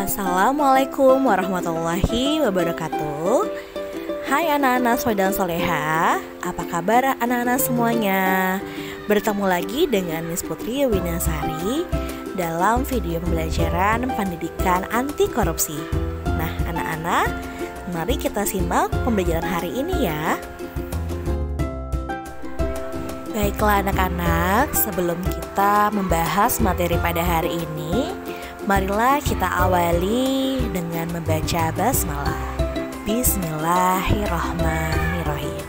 Assalamualaikum warahmatullahi wabarakatuh. Hai anak-anak soleh dan soleha, apa kabar anak-anak semuanya? Bertemu lagi dengan Miss Putri Winasari dalam video pembelajaran pendidikan anti korupsi. Nah anak-anak, mari kita simak pembelajaran hari ini ya. Baiklah anak-anak, sebelum kita membahas materi pada hari ini, marilah kita awali dengan membaca basmalah. Bismillahirrahmanirrahim.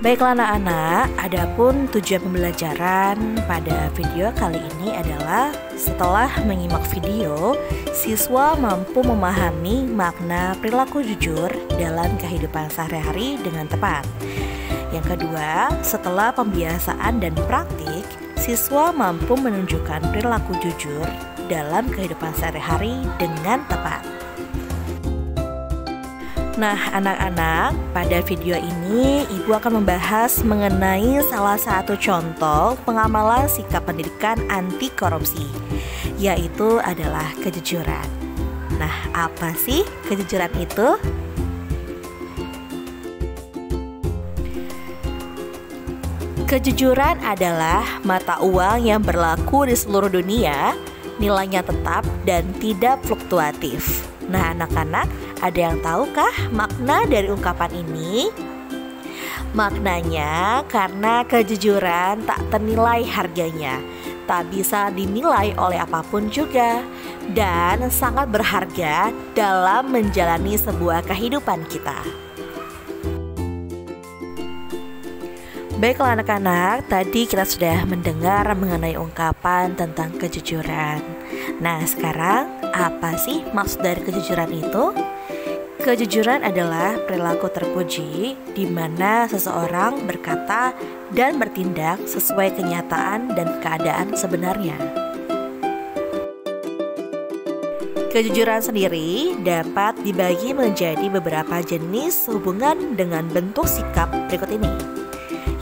Baiklah anak-anak, adapun tujuan pembelajaran pada video kali ini adalah setelah menyimak video, siswa mampu memahami makna perilaku jujur dalam kehidupan sehari-hari dengan tepat. Yang kedua, setelah pembiasaan dan praktik, siswa mampu menunjukkan perilaku jujur dalam kehidupan sehari-hari dengan tepat. Nah, anak-anak, pada video ini Ibu akan membahas mengenai salah satu contoh pengamalan sikap pendidikan anti korupsi, yaitu adalah kejujuran. Nah, apa sih kejujuran itu? Kejujuran adalah mata uang yang berlaku di seluruh dunia, nilainya tetap dan tidak fluktuatif. Nah anak-anak, ada yang tahukah makna dari ungkapan ini? Maknanya karena kejujuran tak ternilai harganya, tak bisa dinilai oleh apapun juga, dan sangat berharga dalam menjalani sebuah kehidupan kita. Baiklah anak-anak, tadi kita sudah mendengar mengenai ungkapan tentang kejujuran. Nah sekarang, apa sih maksud dari kejujuran itu? Kejujuran adalah perilaku terpuji di mana seseorang berkata dan bertindak sesuai kenyataan dan keadaan sebenarnya. Kejujuran sendiri dapat dibagi menjadi beberapa jenis hubungan dengan bentuk sikap berikut ini.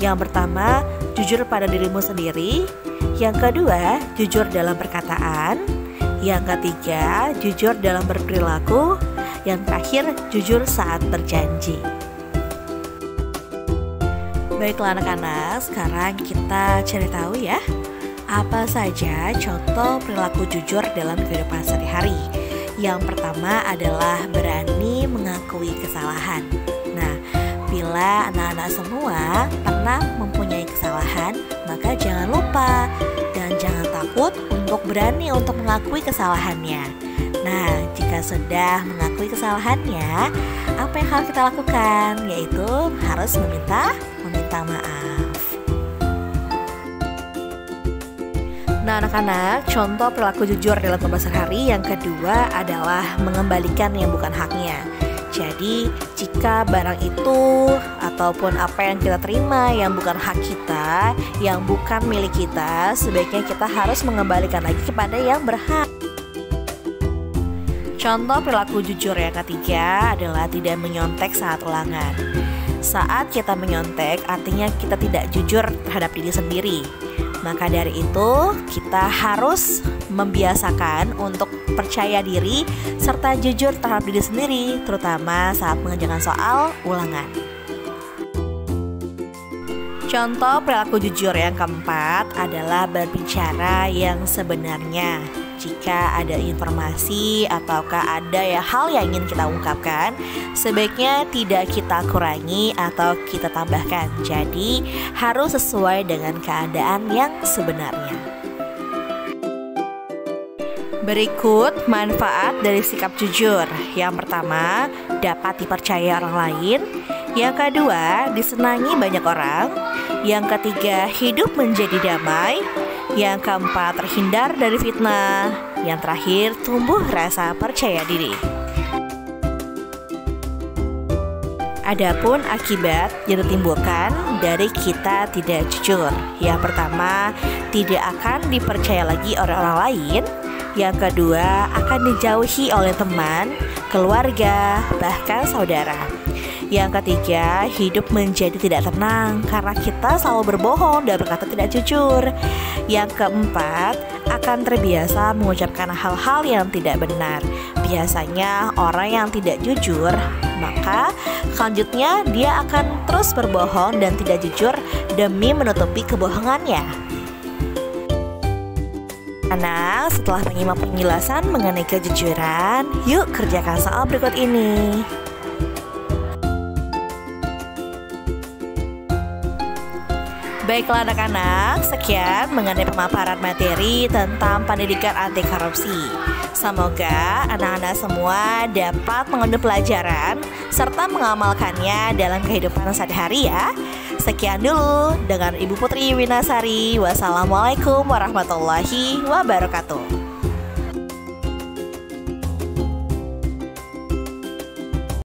Yang pertama, jujur pada dirimu sendiri. Yang kedua, jujur dalam perkataan. Yang ketiga, jujur dalam berperilaku. Yang terakhir, jujur saat berjanji. Baiklah anak-anak, sekarang kita cari tahu ya, apa saja contoh perilaku jujur dalam kehidupan sehari-hari. Yang pertama adalah berani mengakui kesalahan. Nah, bila anak-anak semua pernah mempunyai kesalahan, maka jangan lupa dan jangan takut untuk berani untuk mengakui kesalahannya. Nah, jika sudah mengakui kesalahannya, apa yang harus kita lakukan? Yaitu harus meminta maaf. Nah anak-anak, contoh perilaku jujur dalam kehidupan sehari-hari yang kedua adalah mengembalikan yang bukan haknya. Jadi jika barang itu ataupun apa yang kita terima yang bukan hak kita, yang bukan milik kita, sebaiknya kita harus mengembalikan lagi kepada yang berhak. Contoh perilaku jujur yang ketiga adalah tidak menyontek saat ulangan. Saat kita menyontek artinya kita tidak jujur terhadap diri sendiri. Maka dari itu kita harus membiasakan untuk percaya diri serta jujur terhadap diri sendiri, terutama saat mengerjakan soal ulangan. Contoh perilaku jujur yang keempat adalah berbicara yang sebenarnya. Jika ada informasi ataukah ada hal yang ingin kita ungkapkan, sebaiknya tidak kita kurangi atau kita tambahkan. Jadi harus sesuai dengan keadaan yang sebenarnya. Berikut manfaat dari sikap jujur. Yang pertama, dapat dipercaya orang lain. Yang kedua, disenangi banyak orang. Yang ketiga, hidup menjadi damai. Yang keempat, terhindar dari fitnah. Yang terakhir, tumbuh rasa percaya diri. Adapun akibat yang ditimbulkan dari kita tidak jujur. Yang pertama, tidak akan dipercaya lagi oleh orang lain. Yang kedua, akan dijauhi oleh teman, keluarga, bahkan saudara. Yang ketiga, hidup menjadi tidak tenang karena kita selalu berbohong dan berkata tidak jujur. Yang keempat, akan terbiasa mengucapkan hal-hal yang tidak benar. Biasanya orang yang tidak jujur, maka selanjutnya dia akan terus berbohong dan tidak jujur demi menutupi kebohongannya. Anak, setelah menyimak penjelasan mengenai kejujuran, yuk kerjakan soal berikut ini. Baiklah anak-anak, sekian mengenai pemaparan materi tentang pendidikan anti korupsi. Semoga anak-anak semua dapat mengambil pelajaran serta mengamalkannya dalam kehidupan sehari-hari ya. Sekian dulu dengan Ibu Putri Winasari. Wassalamualaikum warahmatullahi wabarakatuh.